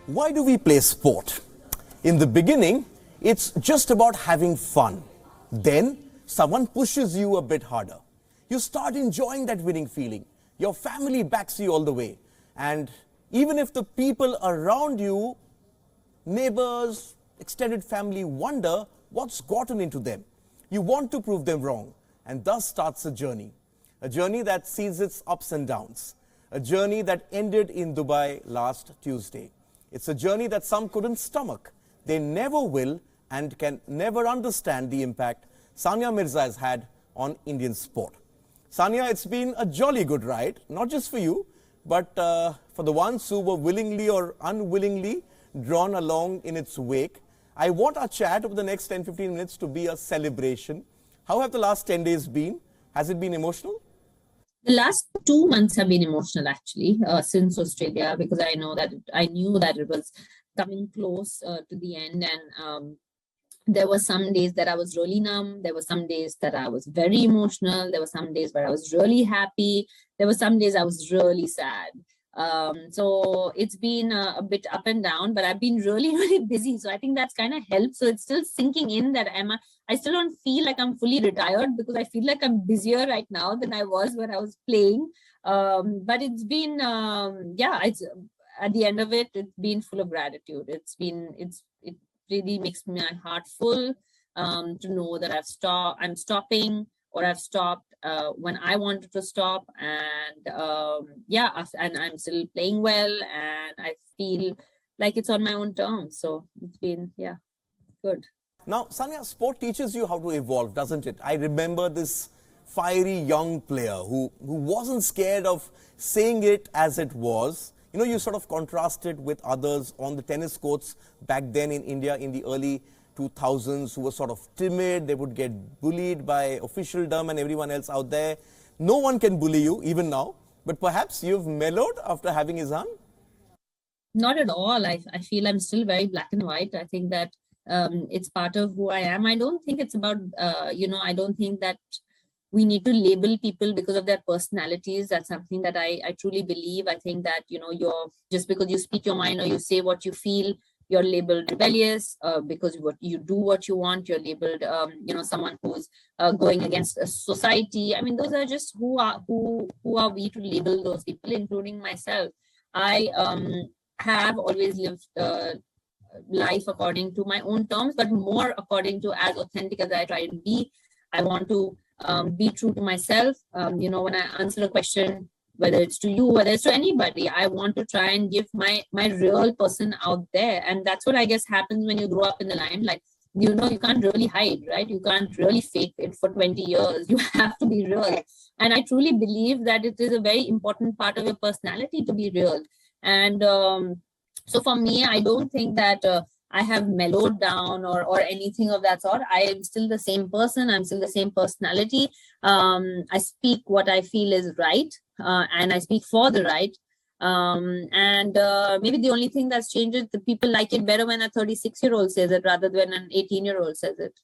Why do we play sport? In the beginning, it's just about having fun. Then, someone pushes you a bit harder. You start enjoying that winning feeling. Your family backs you all the way. And even if the people around you, neighbors, extended family, wonder what's gotten into them, you want to prove them wrong. And thus starts a journey that sees its ups and downs, a journey that ended in Dubai last Tuesday. It's a journey that some couldn't stomach. They never will and can never understand the impact Sania Mirza has had on Indian sport. Sania, it's been a jolly good ride, not just for you, but for the ones who were willingly or unwillingly drawn along in its wake. I want our chat over the next 10-15 minutes to be a celebration. How have the last 10 days been? Has it been emotional? The last 2 months have been emotional, actually, since Australia, because I knew that it was coming close to the end. And there were some days that I was really numb. There were some days that I was very emotional. There were some days where I was really happy. There were some days I was really sad. So it's been a bit up and down, but I've been really, really busy. So I think that's kind of helped. So it's still sinking in that I still don't feel like I'm fully retired, because I feel like I'm busier right now than I was when I was playing. But it's been, it's at the end of it, it's been full of gratitude. It really makes my heart full to know that I'm stopping, or I've stopped when I wanted to stop, and and I'm still playing well, and I feel like it's on my own terms. So it's been good. Now, Sania, sport teaches you how to evolve, doesn't it? I remember this fiery young player who wasn't scared of saying it as it was. You know, you sort of contrasted with others on the tennis courts back then in India in the early 2000s who were sort of timid. They would get bullied by officialdom and everyone else out there. No one can bully you, even now. But perhaps you've mellowed after having Izan? Not at all. I feel I'm still very black and white. I think that it's part of who I am. I don't think it's about, I don't think that we need to label people because of their personalities. That's something that I truly believe. I think that, you're just because you speak your mind or you say what you feel, you're labeled rebellious. Because you do what you want, you're labeled, someone who's going against a society. I mean, those are just who are we to label those people, including myself. I have always lived life according to my own terms, but more according to as authentic as I try to be. I want to be true to myself. When I answer a question, whether it's to you, whether it's to anybody, I want to try and give my real person out there. And that's what I guess happens when you grow up in the limelight. You can't really hide, right? You can't really fake it for 20 years. You have to be real. And I truly believe that it is a very important part of your personality to be real. And so for me, I don't think that I have mellowed down or anything of that sort. I am still the same person. I'm still the same personality. I speak what I feel is right, and I speak for the right. Maybe the only thing that's changed is the people like it better when a 36-year-old says it rather than an 18-year-old says it.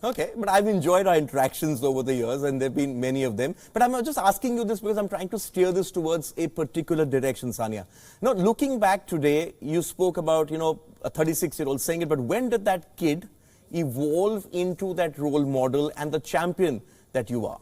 Okay, but I've enjoyed our interactions over the years, and there have been many of them. But I'm just asking you this because I'm trying to steer this towards a particular direction, Sania. Now, looking back today, you spoke about, a 36-year-old saying it, but when did that kid evolve into that role model and the champion that you are?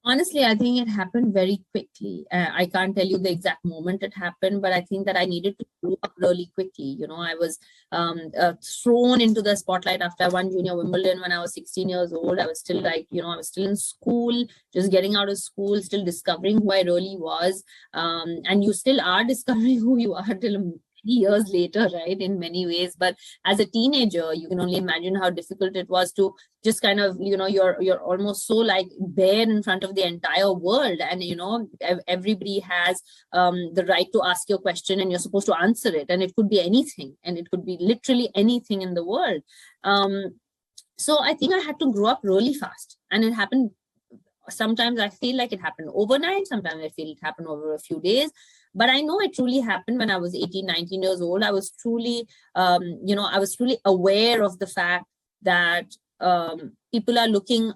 Honestly, I think it happened very quickly. I can't tell you the exact moment it happened, but I think that I needed to grow up really quickly. I was thrown into the spotlight after I won Junior Wimbledon when I was 16 years old. I was still I was still in school, just getting out of school, still discovering who I really was. And you still are discovering who you are till years later, right, in many ways. But as a teenager, you can only imagine how difficult it was to just kind of, you're almost so like bare in front of the entire world, and everybody has the right to ask you a question and you're supposed to answer it, and it could be anything, and it could be literally anything in the world. So I think I had to grow up really fast, and it happened. Sometimes I feel like it happened overnight. Sometimes I feel it happened over a few days. But I know it truly happened when I was 18, 19 years old. I was truly, aware of the fact that people are looking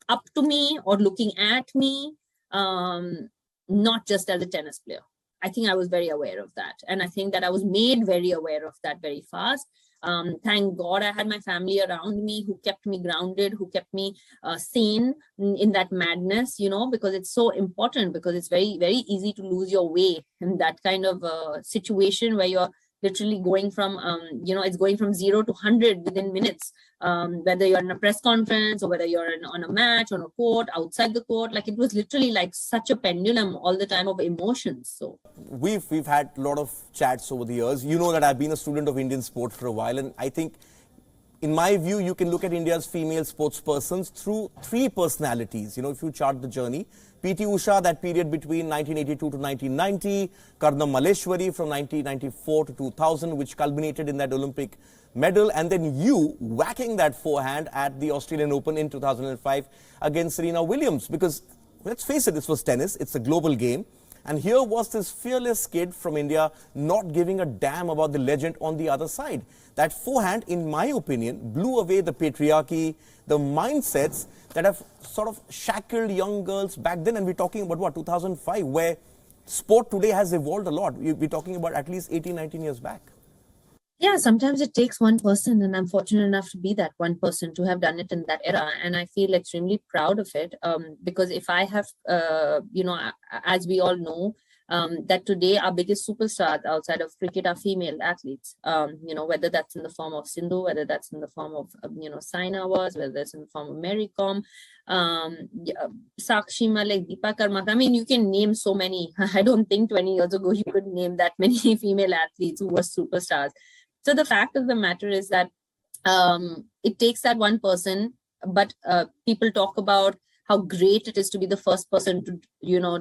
up to me or looking at me, not just as a tennis player. I think I was very aware of that. And I think that I was made very aware of that very fast. Thank God I had my family around me who kept me grounded, who kept me sane in that madness, because it's so important, because it's very, very easy to lose your way in that kind of situation where you're literally going from, it's going from 0 to 100 within minutes, whether you're in a press conference or whether you're on a match, on a court, outside the court. Like, it was literally like such a pendulum all the time of emotions. So we've had a lot of chats over the years. You know that I've been a student of Indian sport for a while, and I think, in my view, you can look at India's female sportspersons through three personalities. If you chart the journey, P.T. Usha, that period between 1982 to 1990, Karnam Malleshwari from 1994 to 2000, which culminated in that Olympic medal, and then you whacking that forehand at the Australian Open in 2005 against Serena Williams. Because, let's face it, this was tennis, it's a global game. And here was this fearless kid from India not giving a damn about the legend on the other side. That forehand, in my opinion, blew away the patriarchy, the mindsets that have sort of shackled young girls back then. And we're talking about, what, 2005, where sport today has evolved a lot. We're talking about at least 18, 19 years back. Yeah, sometimes it takes one person, and I'm fortunate enough to be that one person, to have done it in that era. And I feel extremely proud of it, because if I have, as we all know, that today our biggest superstars outside of cricket are female athletes, whether that's in the form of Sindhu, whether that's in the form of, Sania was, whether that's in the form of Mary Kom, Sakshi Malik, Deepa Karmak. I mean, you can name so many. I don't think 20 years ago you could name that many female athletes who were superstars. So the fact of the matter is that it takes that one person, but people talk about how great it is to be the first person to,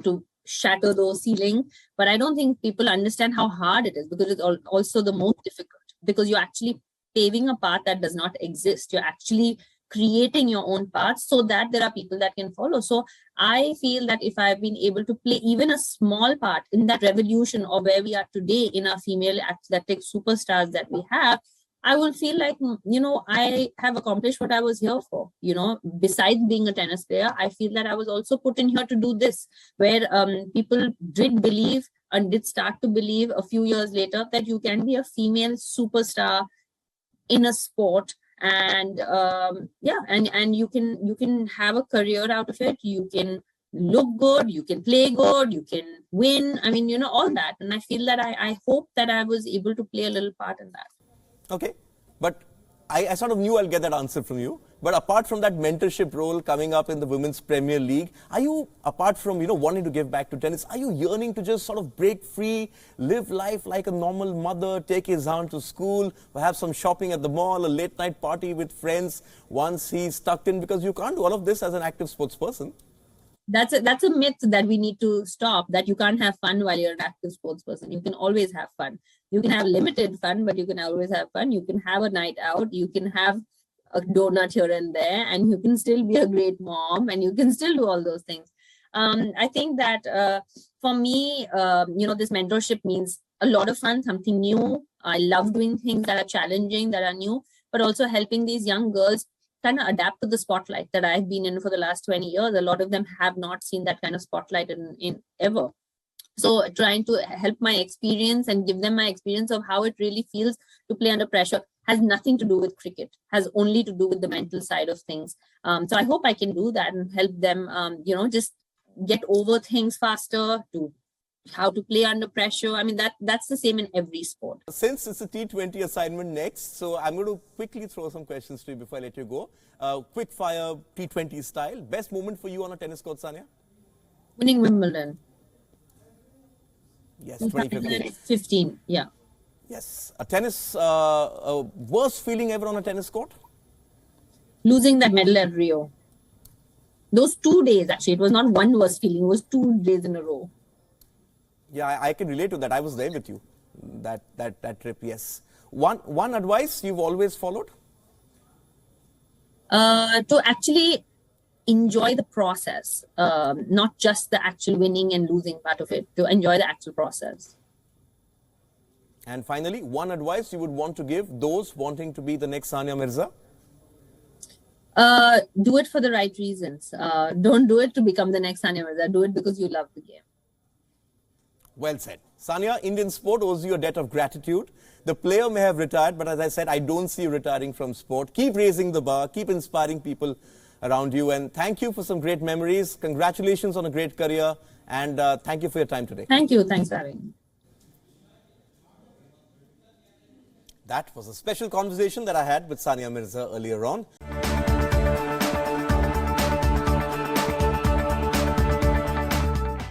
to shatter those ceilings. But I don't think people understand how hard it is, because it's also the most difficult, because you're actually paving a path that does not exist. You're actually creating your own path so that there are people that can follow. So I feel that if I've been able to play even a small part in that revolution of where we are today in our female athletic superstars that we have, I will feel like, I have accomplished what I was here for. Besides being a tennis player, I feel that I was also put in here to do this, where people did believe and did start to believe a few years later that you can be a female superstar in a sport. And and you can have a career out of it. You can look good, you can play good, you can win. I mean, all that. And I feel that I hope that I was able to play a little part in that. Okay, but I sort of knew I'll get that answer from you. But apart from that mentorship role coming up in the Women's Premier League, are you, apart from, wanting to give back to tennis, are you yearning to just sort of break free, live life like a normal mother, take his son to school, have some shopping at the mall, a late night party with friends once he's tucked in? Because you can't do all of this as an active sports person. That's a myth that we need to stop, that you can't have fun while you're an active sports person. You can always have fun. You can have limited fun, but you can always have fun. You can have a night out. You can have a donut here and there, and you can still be a great mom, and you can still do all those things. I think that for me, this mentorship means a lot of fun, something new. I love doing things that are challenging, that are new, but also helping these young girls kind of adapt to the spotlight that I've been in for the last 20 years. A lot of them have not seen that kind of spotlight in ever. So trying to help my experience and give them my experience of how it really feels to play under pressure has nothing to do with cricket, has only to do with the mental side of things. So I hope I can do that and help them, just get over things faster, to how to play under pressure. I mean, that's the same in every sport. Since it's a T20 assignment next, so I'm going to quickly throw some questions to you before I let you go. Quick fire T20 style. Best moment for you on a tennis court, Sania? Winning Wimbledon. Yes, 2015. 15, yeah. Yes. Worst feeling ever on a tennis court? Losing that medal at Rio. Those 2 days, actually. It was not one worst feeling. It was 2 days in a row. Yeah, I can relate to that. I was there with you, that trip, yes. One advice you've always followed? To actually enjoy the process, not just the actual winning and losing part of it, to enjoy the actual process. And finally, one advice you would want to give those wanting to be the next Sania Mirza? Do it for the right reasons. Don't do it to become the next Sania Mirza. Do it because you love the game. Well said. Sania, Indian sport owes you a debt of gratitude. The player may have retired, but as I said, I don't see you retiring from sport. Keep raising the bar, keep inspiring people around you, and thank you for some great memories. Congratulations on a great career, and thank you for your time today. Thank you. Thanks for having me. That was a special conversation that I had with Sania Mirza earlier on.